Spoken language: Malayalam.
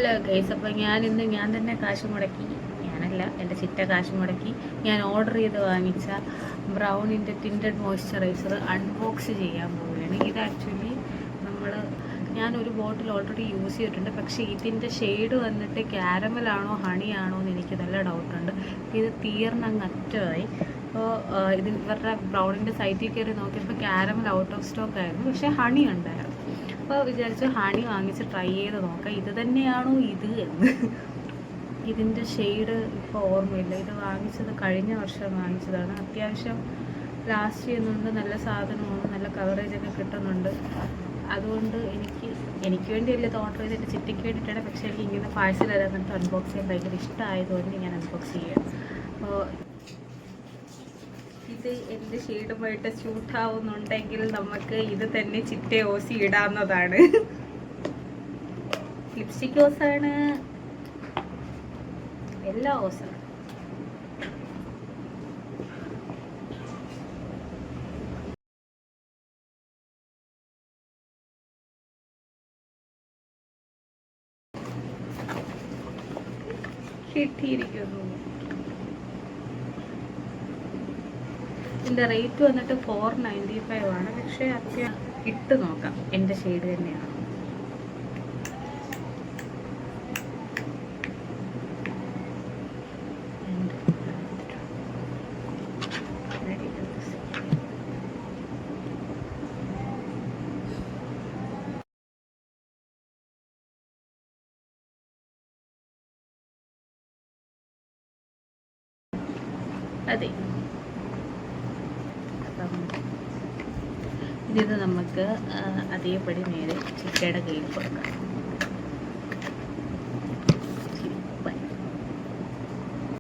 ഹലോ ഗൈസ്, അപ്പോൾ ഞാൻ തന്നെ കാശ് മുടക്കി, ഞാനല്ല എൻ്റെ ചിറ്റ കാശ് മുടക്കി ഞാൻ ഓർഡർ ചെയ്ത് വാങ്ങിച്ച ബ്രൗണിൻ്റെ ടിൻറ്റഡ് മോയ്സ്ചറൈസർ അൺബോക്സ് ചെയ്യാൻ പോവുകയാണ്. ഇത് ആക്ച്വലി ഞാനൊരു ബോട്ടിൽ ഓൾറെഡി യൂസ് ചെയ്തിട്ടുണ്ട്. പക്ഷേ ഇതിൻ്റെ ഷെയ്ഡ് വന്നിട്ട് ക്യാരമലാണോ ഹണിയാണോ എന്ന് എനിക്ക് നല്ല ഡൗട്ടുണ്ട്. ഇത് തീർന്നങ്ങ് അറ്റമായി. അപ്പോൾ ഇവരുടെ ബ്രൗണിൻ്റെ സൈറ്റിൽ കയറി നോക്കിയപ്പോൾ ക്യാരമൽ ഔട്ട് ഓഫ് സ്റ്റോക്ക് ആയിരുന്നു, പക്ഷേ ഹണി ഉണ്ടായിരുന്നു. അപ്പോൾ വിചാരിച്ചു ഹണി വാങ്ങിച്ച് ട്രൈ ചെയ്ത് നോക്കാം, ഇത് തന്നെയാണോ ഇത് എന്ന്. ഇതിൻ്റെ ഷെയ്ഡ് ഇപ്പോൾ ഓർമ്മയില്ല. ഇത് വാങ്ങിച്ചത് കഴിഞ്ഞ വർഷം വാങ്ങിച്ചതാണ്. അത്യാവശ്യം ലാസ്റ്റ് ചെയ്യുന്നുണ്ട്, നല്ല സാധനമാണ്, നല്ല കവറേജൊക്കെ കിട്ടുന്നുണ്ട്. അതുകൊണ്ട് എനിക്ക് വേണ്ടിയല്ല ഇത് ഓർഡർ ചെയ്ത് എൻ്റെ ചിറ്റയ്ക്ക് വേണ്ടിയിട്ടാണ്. പക്ഷേ എനിക്ക് ഇങ്ങനെ പാഴ്സൽ തരാന്നിട്ട് അൺബോക്സ് ചെയ്യാൻ ഭയങ്കര ഇഷ്ടമായതുകൊണ്ട് ഞാൻ അൺബോക്സ് ചെയ്യാം. അപ്പോൾ ഇത് എൻ്റെ ഷെയ്ഡുമായിട്ട് സ്യൂട്ടാവുന്നുണ്ടെങ്കിൽ നമുക്ക് ഇത് തന്നെ ചിറ്റ ഓസി ഇടാവുന്നതാണ്. ലിപ്സ്റ്റിക് ഓസാണ്, എല്ലാ ഓസാണ്. കിട്ടിയിരിക്കുന്നു. ഇതിൻ്റെ റേറ്റ് വന്നിട്ട് 495 ആണ്. പക്ഷേ അത്യാവശ്യം ഇട്ട് നോക്കാം, എൻ്റെ ഷെയ്ഡ് തന്നെയാണ്. അതെ, അപ്പം ഇത് നമുക്ക് അതേപടി നേരെ ചിറ്റയുടെ കയ്യിൽ കൊടുക്കാം.